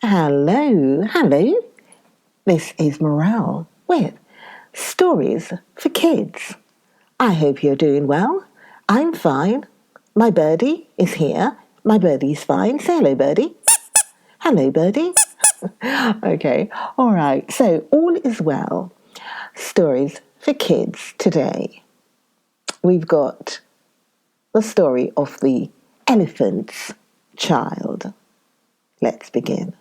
Hello. This is Morel with Stories for Kids. I hope you're doing well. I'm fine. My birdie is here. My birdie's fine. Say hello, birdie. Hello, birdie. Okay, all right. So all is well. Stories for Kids today. We've got the story of the elephant's child. Let's begin.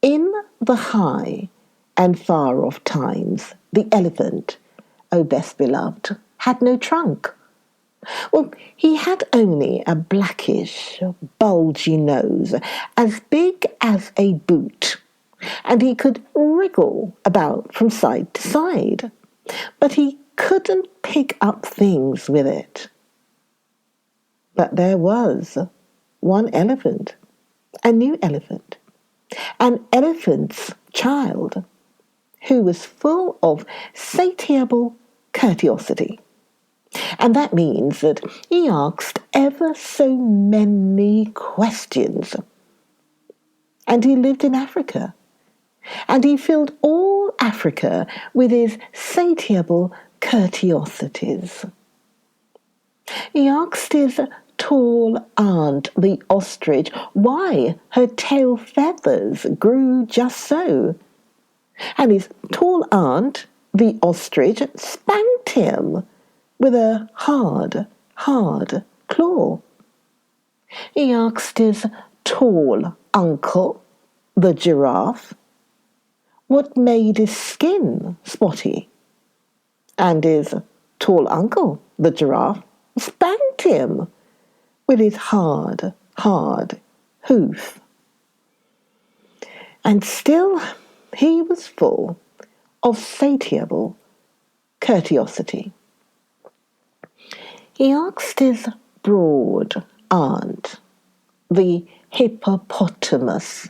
In the high and far off times, the elephant, oh best beloved, had no trunk. Well, he had only a blackish, bulgy nose, as big as a boot, and he could wriggle about from side to side, but he couldn't pick up things with it. But there was one elephant, a new elephant, an elephant's child, who was full of satiable curiosity. And that means that he asked ever so many questions. And he lived in Africa. And he filled all Africa with his satiable curiosities. He asked his tall aunt, the ostrich, why her tail feathers grew just so. And his tall aunt, the ostrich, spanked him with a hard claw. He asked his tall uncle, the giraffe, what made his skin spotty. And his tall uncle, the giraffe, spanked him with his hard hoof. And still he was full of satiable curiosity. He asked his broad aunt, the hippopotamus,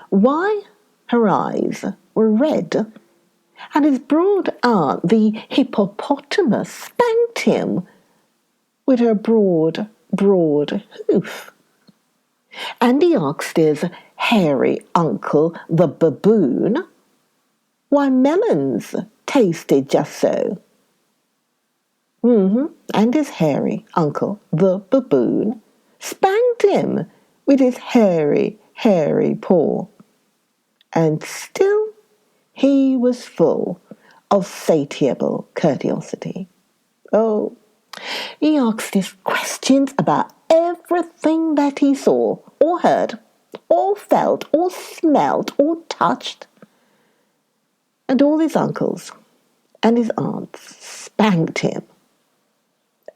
why her eyes were red, and his broad aunt, the hippopotamus, spanked him with her broad hoof. And he asked his hairy uncle, the baboon, why melons tasted just so. And his hairy uncle, the baboon, spanked him with his hairy paw. And still he was full of satiable curiosity. Oh, he asked his questions about everything that he saw, or heard, or felt, or smelt, or touched. And all his uncles and his aunts spanked him.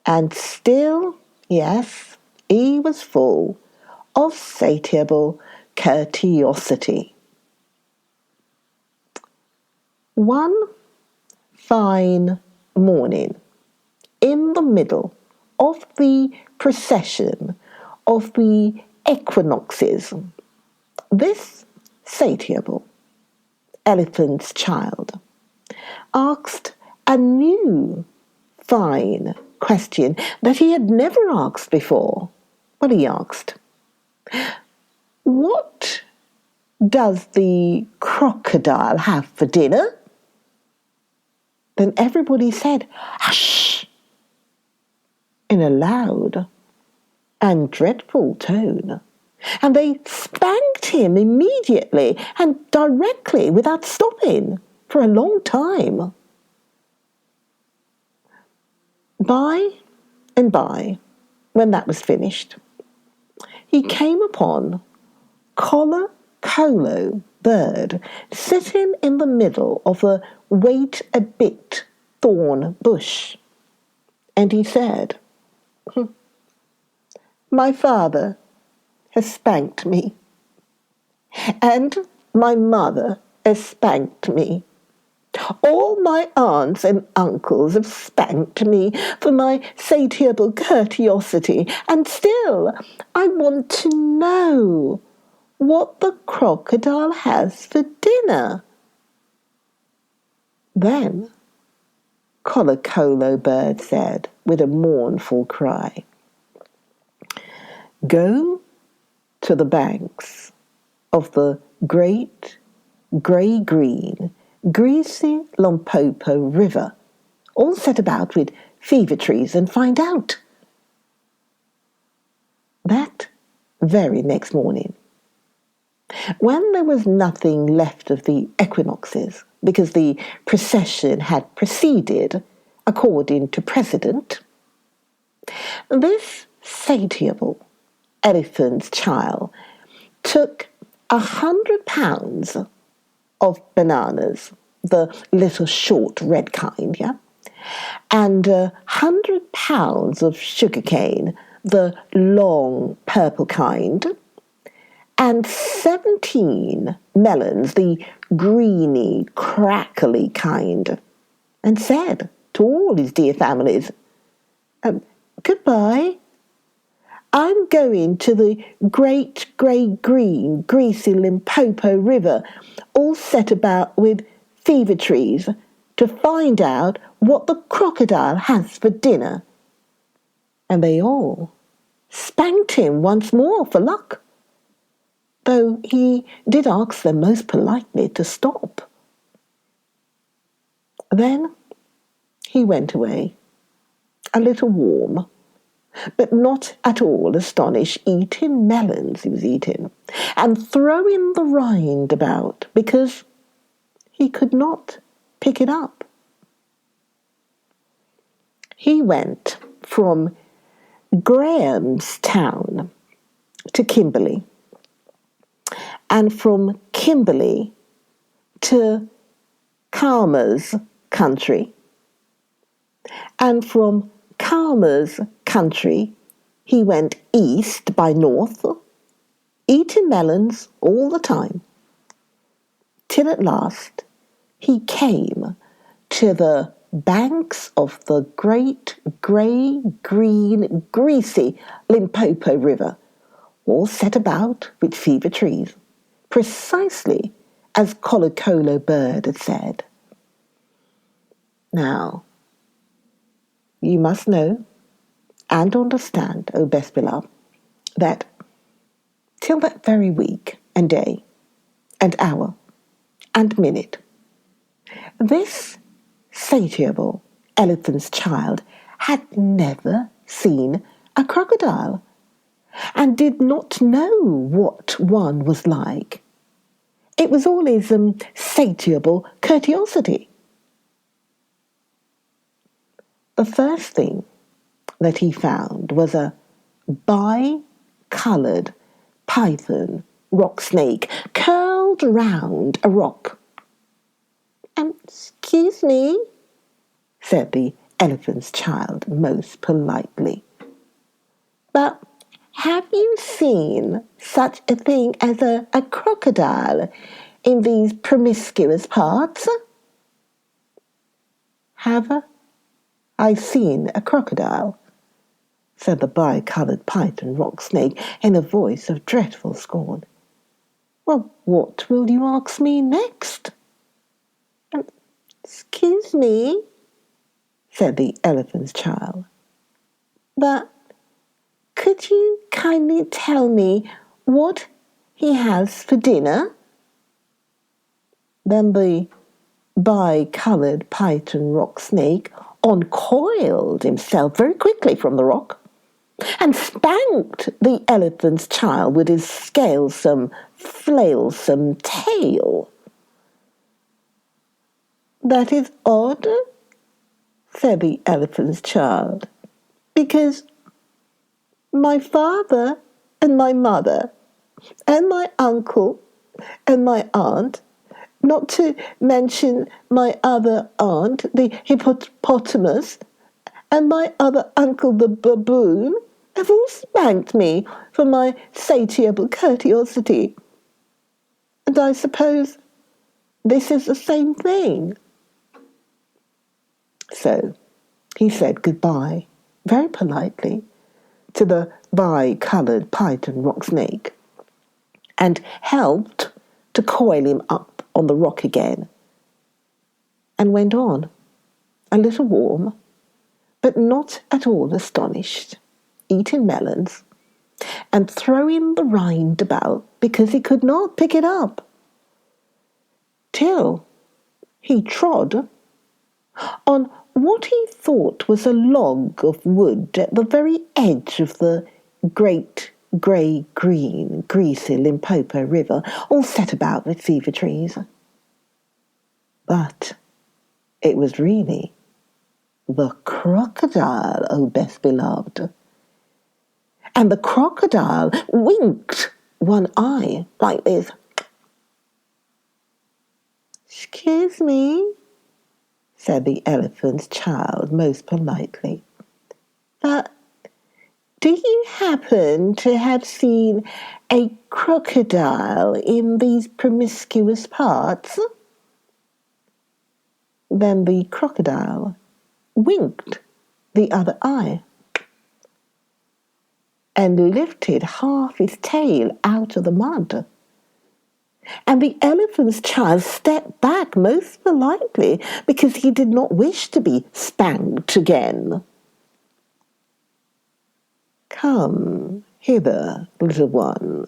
And still, yes, he was full of satiable curiosity. One fine morning, in the middle of the procession of the equinoxes, this satiable elephant's child asked a new fine question that he had never asked before. Well, he asked, what does the crocodile have for dinner? Then everybody said, hush, in a loud and dreadful tone. And they spanked him immediately and directly without stopping for a long time. By and by, when that was finished, he came upon Colo bird sitting in the middle of a wait-a-bit thorn bush. And he said, my father has spanked me, and my mother has spanked me. All my aunts and uncles have spanked me for my satiable curiosity, and still I want to know what the crocodile has for dinner. Then Colo bird said with a mournful cry, go to the banks of the great grey-green, greasy Limpopo River, all set about with fever trees, and find out. That very next morning, when there was nothing left of the equinoxes, because the procession had proceeded according to precedent, this satiable elephant's child took 100 pounds of bananas, the little short red kind, yeah, and 100 pounds of sugarcane, the long purple kind, and 17 melons, the greeny, crackly kind, and said to all his dear families, "Goodbye. I'm going to the great grey-green, greasy Limpopo River, all set about with fever trees, to find out what the crocodile has for dinner." And they all spanked him once more for luck, though he did ask them most politely to stop. Then he went away, a little warm, but not at all astonished, eating melons he was eating, and throwing the rind about, because he could not pick it up. He went from Grahamstown to Kimberley, and from Kimberley to Calmer's country, and from Calmer's country he went east by north, eating melons all the time, till at last he came to the banks of the great grey-green, greasy Limpopo River, all set about with fever trees, precisely as Colocolo Bird had said. Now, you must know and understand, O best beloved, that till that very week and day and hour and minute, this satiable elephant's child had never seen a crocodile, and did not know what one was like. It was all his satiable curiosity. The first thing that he found was a bi-coloured python rock snake curled round a rock. "Excuse me," said the elephant's child most politely, "but have you seen such a thing as a crocodile in these promiscuous parts?" "Have I seen a crocodile?" said the bi-coloured python rock snake in a voice of dreadful scorn. "Well, what will you ask me next?" "Excuse me," said the elephant's child, "but could you kindly tell me what he has for dinner?" Then the bi-coloured python rock snake uncoiled himself very quickly from the rock, and spanked the elephant's child with his scalesome, flailsome tail. "That is odd," said the elephant's child, "because my father and my mother and my uncle and my aunt, not to mention my other aunt, the hippopotamus, and my other uncle, the baboon, have all spanked me for my satiable curiosity. And I suppose this is the same thing." So he said goodbye very politely to the bi-coloured python rock snake, and helped to coil him up on the rock again, and went on, a little warm, but not at all astonished, eating melons, and throwing the rind about, because he could not pick it up, till he trod on what he thought was a log of wood at the very edge of the great grey-green, greasy Limpopo river, all set about with fever trees. But it was really the crocodile, oh best beloved. And the crocodile winked one eye like this. "Excuse me," said the elephant's child most politely, "but do you happen to have seen a crocodile in these promiscuous parts?" Then the crocodile winked the other eye and lifted half his tail out of the mud. And the elephant's child stepped back most politely because he did not wish to be spanked again. "Come hither, little one,"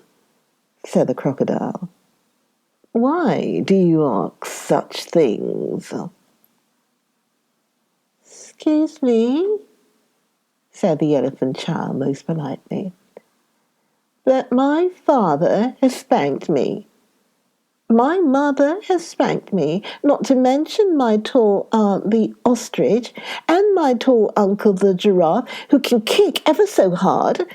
said the crocodile. "Why do you ask such things?" "Excuse me," said the elephant child most politely, "but my father has spanked me. My mother has spanked me, not to mention my tall aunt the ostrich, and my tall uncle the giraffe, who can kick ever so hard,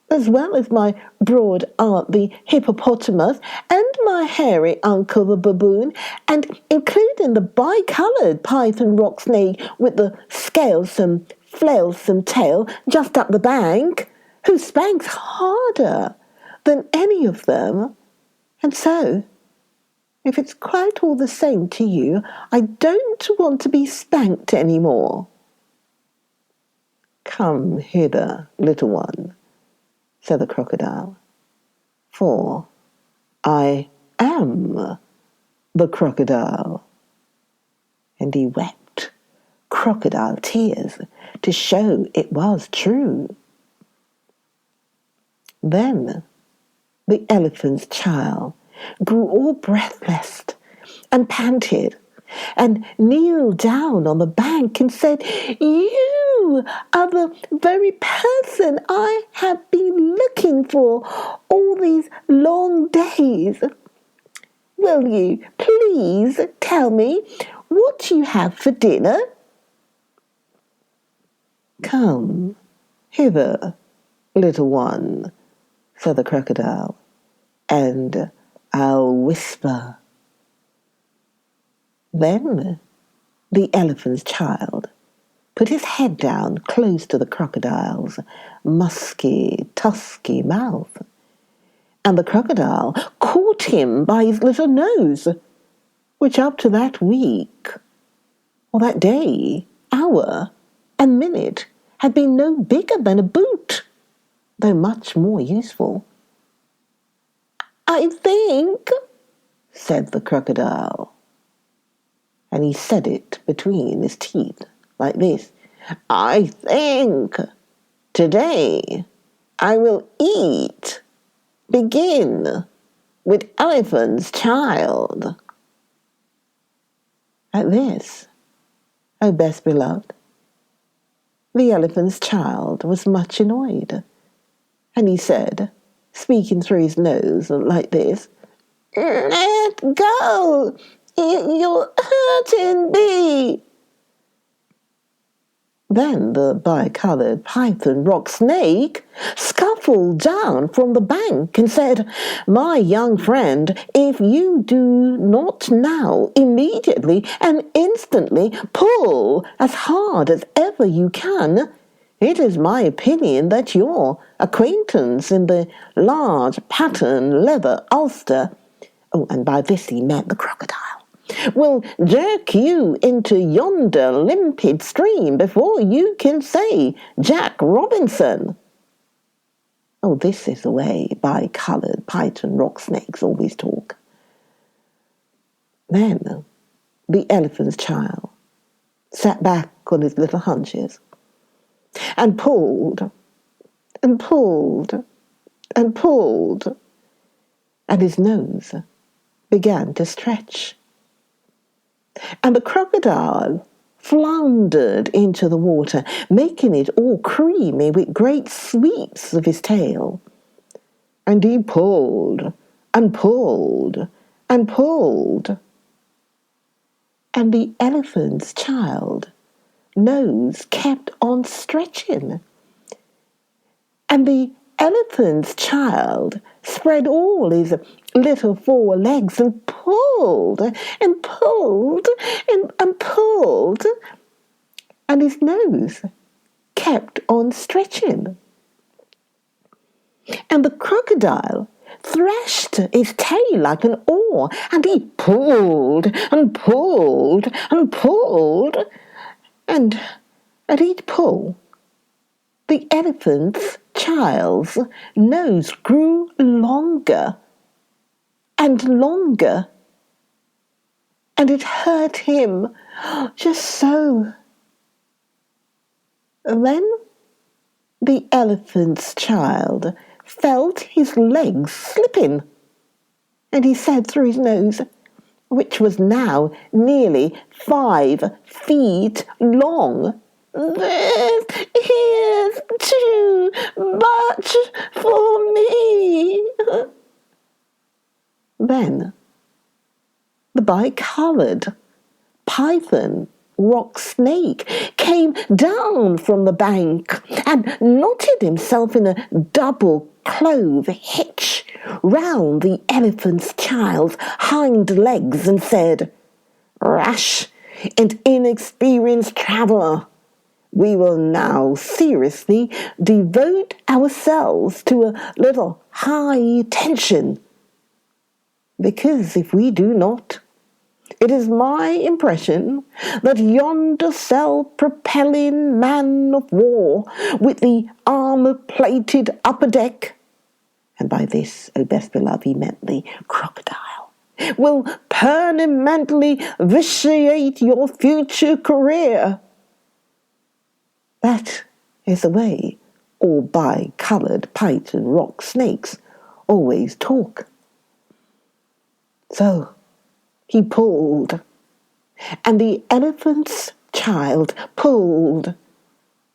as well as my broad aunt the hippopotamus, and my hairy uncle the baboon, and including the bi-coloured python rock snake with the scalesome, flailsome tail just up the bank, who spanks harder than any of them. And so, if it's quite all the same to you, I don't want to be spanked any more." "Come hither, little one," said the crocodile, "for I am the crocodile." And he wept crocodile tears to show it was true. Then the elephant's child grew all breathless and panted, and kneeled down on the bank and said, "You are the very person I have been looking for all these long days. Will you please tell me what you have for dinner?" "Come hither, little one," said the crocodile, "and I'll whisper." Then the elephant's child put his head down close to the crocodile's musky, tusky mouth, and the crocodile caught him by his little nose, which up to that week, or that day, hour, and minute had been no bigger than a boot, though much more useful. "I think," said the crocodile, and he said it between his teeth like this, "I think today I will begin with elephant's child." At this, oh best beloved, the elephant's child was much annoyed, and he said, speaking through his nose like this, "Let go! You're hurting me." Then the bi-coloured python rock snake scuffled down from the bank and said, "My young friend, if you do not now immediately and instantly pull as hard as ever you can, it is my opinion that your acquaintance in the large pattern leather ulster," oh, and by this he meant the crocodile, "will jerk you into yonder limpid stream before you can say Jack Robinson." Oh, this is the way bi-coloured python rock snakes always talk. Then the elephant's child sat back on his little haunches and pulled and pulled and pulled, and his nose began to stretch. And the crocodile floundered into the water, making it all creamy with great sweeps of his tail. And he pulled and pulled and pulled. And the elephant's child nose kept on stretching. And the elephant's child spread all his little four legs and pulled and pulled and pulled. And his nose kept on stretching. And the crocodile thrashed his tail like an oar, and he pulled and pulled and pulled. And at each pull, the elephant's child's nose grew longer and longer, and it hurt him just so. Then the elephant's child felt his legs slipping, and he said through his nose, which was now nearly 5 feet long, "This is too much for me." Then the bicoloured python rock snake came down from the bank and knotted himself in a double clove hitch round the elephant's child's hind legs and said, "Rash and inexperienced traveller, we will now seriously devote ourselves to a little high tension, because if we do not, it is my impression that yonder self-propelling man of war with the armour-plated upper deck," and by this, O best beloved, he meant the crocodile, "will permanently vitiate your future career." That is the way all bicoloured python rock snakes always talk. So he pulled, and the elephant's child pulled,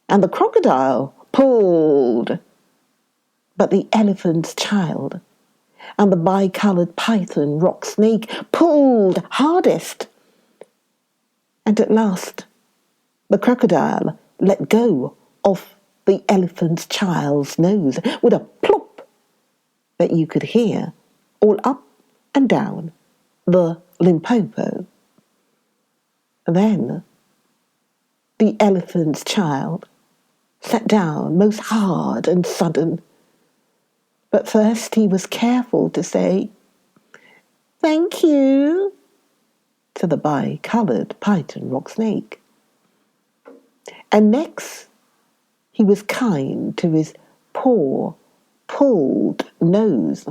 and the crocodile pulled, but the elephant's child and the bicoloured python rock snake pulled hardest. And at last the crocodile let go of the elephant's child's nose with a plop that you could hear all up and down the Limpopo. Then the elephant's child sat down most hard and sudden, but first he was careful to say, "Thank you," to the bicoloured python rock snake. And next he was kind to his poor pulled nose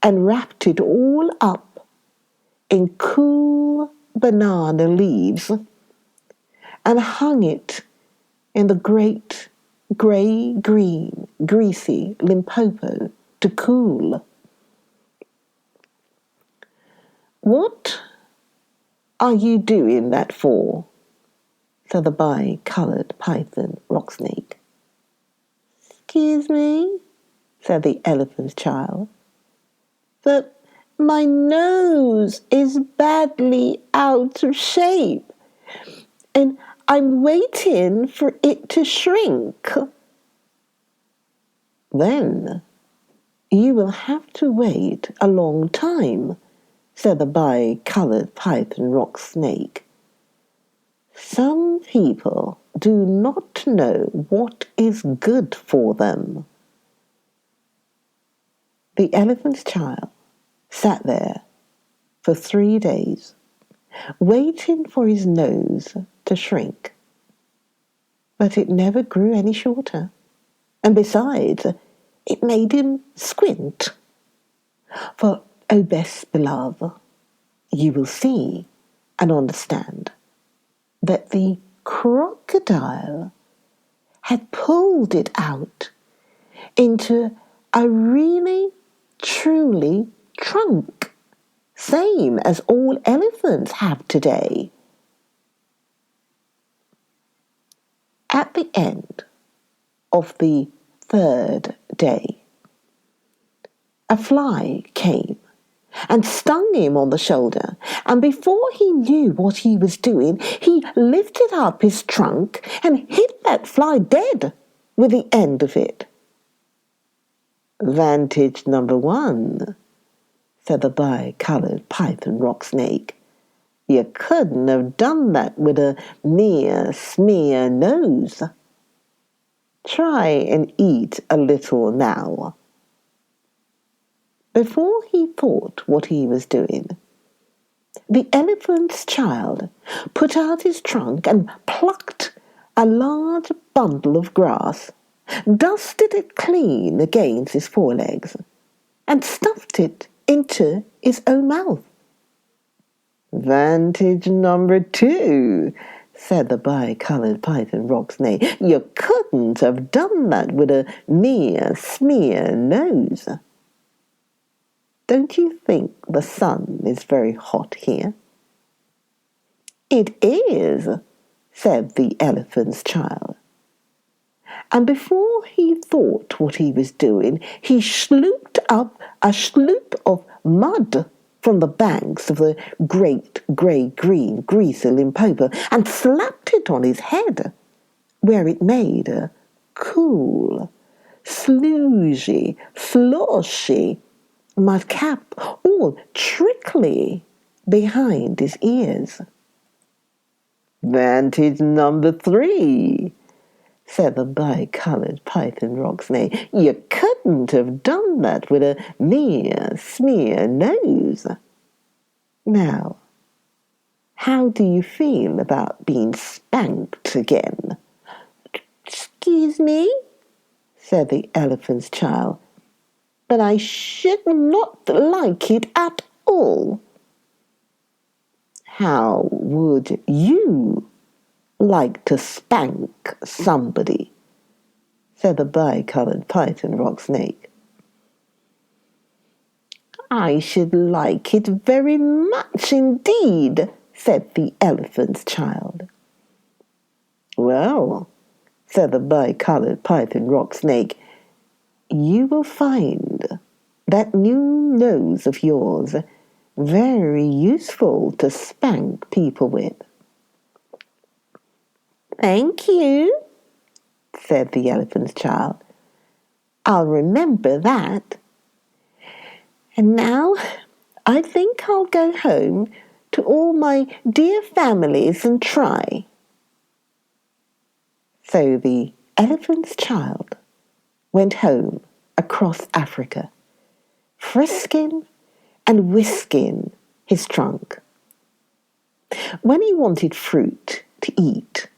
and wrapped it all up in cool banana leaves and hung it in the great grey-green, greasy Limpopo to cool. "What are you doing that for?" said the bicoloured python rock snake. "Excuse me," said the elephant's child, "but my nose is badly out of shape, and I'm waiting for it to shrink." "Then you will have to wait a long time," said the bicoloured python rock snake. "Some people do not know what is good for them." The elephant's child sat there for 3 days, waiting for his nose to shrink. But it never grew any shorter, and besides, it made him squint. For, O best beloved, you will see and understand that the crocodile had pulled it out into a really truly trunk, same as all elephants have today. At the end of the third day, a fly came and stung him on the shoulder, and before he knew what he was doing, he lifted up his trunk and hit that fly dead with the end of it. "Vantage number one," said the bi-coloured python rock snake. "You couldn't have done that with a mere smear nose. Try and eat a little now." Before he thought what he was doing, the elephant's child put out his trunk and plucked a large bundle of grass, dusted it clean against his forelegs, and stuffed it into his own mouth. "Vantage number two," said the bi-coloured python rock snake. "You couldn't have done that with a mere smear nose. Don't you think the sun is very hot here?" "It is," said the elephant's child. And before he thought what he was doing, he slooped up a sloop of mud from the banks of the great grey-green greasy Limpopo and slapped it on his head, where it made a cool, slushy, sloshy mudcap, all trickly behind his ears. "Vantage number three," said the bi-coloured python rock snake. "You couldn't have done that with a mere smear nose. Now, how do you feel about being spanked again?" "Excuse me," said the elephant's child, "but I should not like it at all." "How would you like to spank somebody?" said the bi-coloured python rock snake. "I should like it very much indeed," said the elephant's child. "Well," said the bi-coloured python rock snake, "you will find that new nose of yours very useful to spank people with." "Thank you," said the elephant's child. "I'll remember that. And now I think I'll go home to all my dear families and try." So the elephant's child went home across Africa, frisking and whisking his trunk. When he wanted fruit to eat,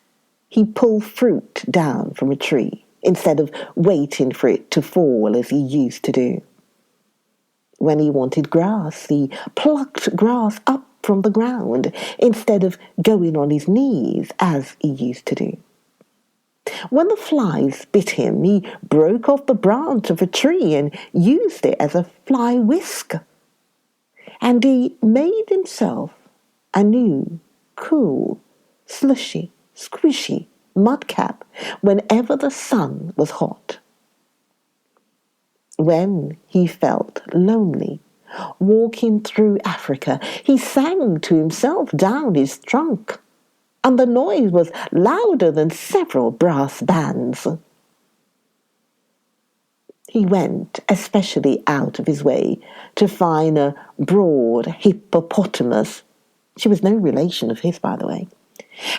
he pulled fruit down from a tree instead of waiting for it to fall as he used to do. When he wanted grass, he plucked grass up from the ground instead of going on his knees as he used to do. When the flies bit him, he broke off the branch of a tree and used it as a fly whisk. And he made himself a new, cool, slushy, squishy mudcap whenever the sun was hot. When he felt lonely, walking through Africa, he sang to himself down his trunk, and the noise was louder than several brass bands. He went especially out of his way to find a broad hippopotamus. She was no relation of his, by the way.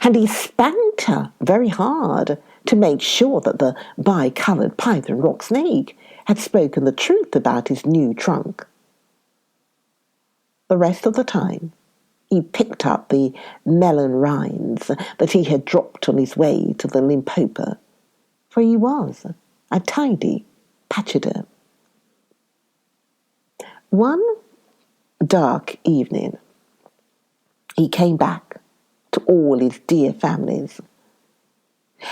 And he spanked her very hard to make sure that the bi-coloured python rock snake had spoken the truth about his new trunk. The rest of the time, he picked up the melon rinds that he had dropped on his way to the Limpopo, for he was a tidy pachyderm. One dark evening, he came back to all his dear families,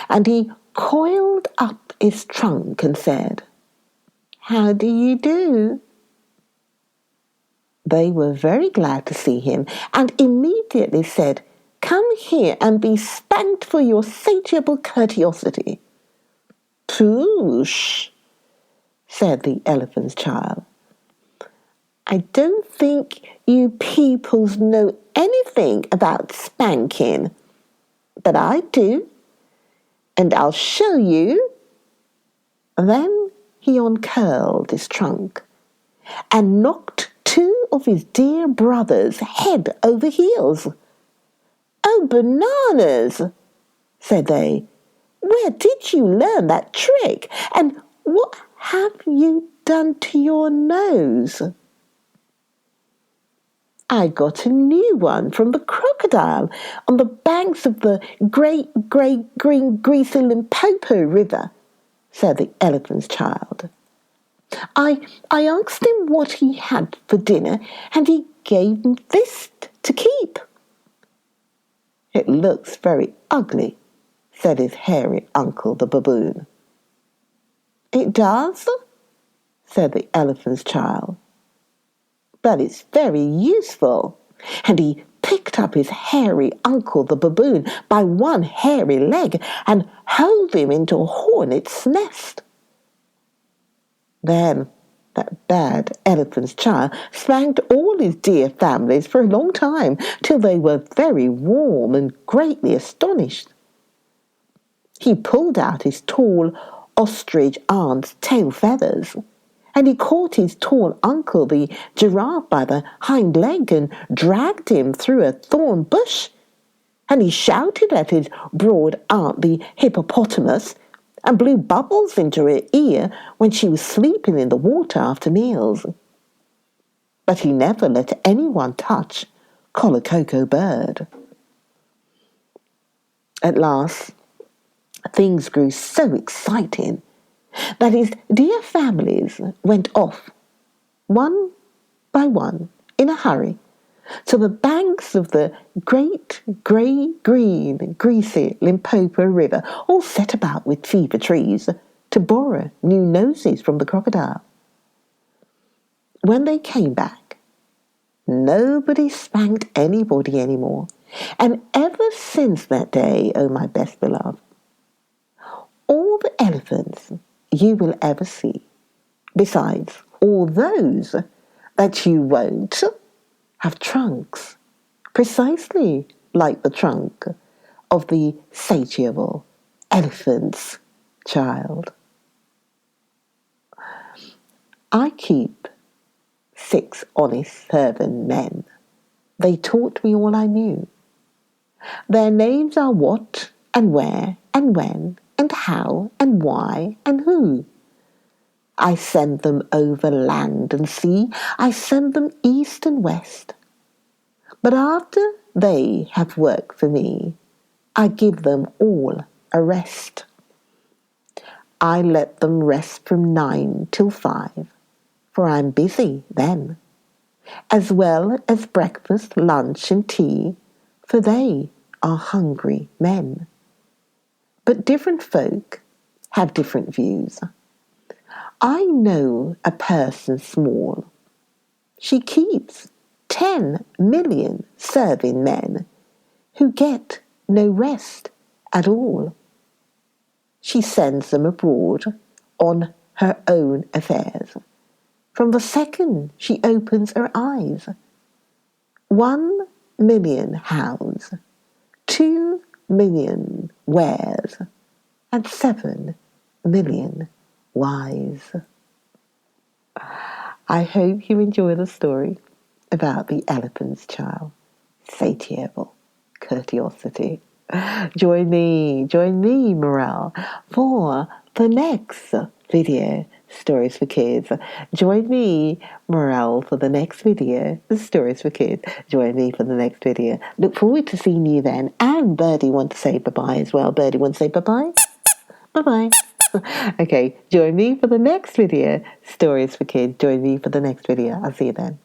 and he coiled up his trunk and said, "How do you do? They were very glad to see him and immediately said, "Come here and be spanked for your satiable courteosity." "Poosh," said the elephant's child. "I don't think you peoples know anything about spanking, but I do, and I'll show you." Then he uncurled his trunk and knocked two of his dear brothers head over heels. "Oh, bananas," said they. "Where did you learn that trick? And what have you done to your nose?" "I got a new one from the Crocodile on the banks of the great, green, greasy Limpopo River," said the elephant's child. I asked him what he had for dinner, and he gave me this to keep." "It looks very ugly," said his hairy uncle, the baboon. "It does," said the elephant's child, "but it's very useful." And he picked up his hairy uncle, the baboon, by one hairy leg and hove him into a hornet's nest. Then that bad elephant's child spanked all his dear families for a long time, till they were very warm and greatly astonished. He pulled out his tall ostrich aunt's tail feathers, and he caught his tall uncle, the giraffe, by the hind leg and dragged him through a thorn bush, and he shouted at his broad aunt, the hippopotamus, and blew bubbles into her ear when she was sleeping in the water after meals. But he never let anyone touch Collar Cocoa Bird. At last, things grew so exciting that his dear families went off, one by one, in a hurry, to the banks of the great, grey, green, greasy Limpopo River, all set about with fever trees, to borrow new noses from the crocodile. When they came back, nobody spanked anybody anymore, and ever since that day, oh my best beloved, all the elephants you will ever see, besides all those that you won't, have trunks precisely like the trunk of the satiable elephant's child. I keep 6 honest servant men. They taught me all I knew. Their names are what and where and when and how and why and who. I send them over land and sea. I send them east and west. But after they have worked for me, I give them all a rest. I let them rest from 9 till 5, for I'm busy then, as well as breakfast, lunch and tea, for they are hungry men. But different folk have different views. I know a person small. She keeps 10 million serving men who get no rest at all. She sends them abroad on her own affairs from the second she opens her eyes. 1 million hows, 2 million wares, and 7 million wise. I hope you enjoy the story about the elephant's child, satiable courteosity. Join me, Morel, for the next video, Stories for Kids. Join me, Morel, for the next video, Stories for Kids. Join me for the next video. Look forward to seeing you then. And Birdie wants to say bye-bye as well. Birdie wants to say bye-bye. Bye-bye. Okay, join me for the next video, Stories for Kids. Join me for the next video. I'll see you then.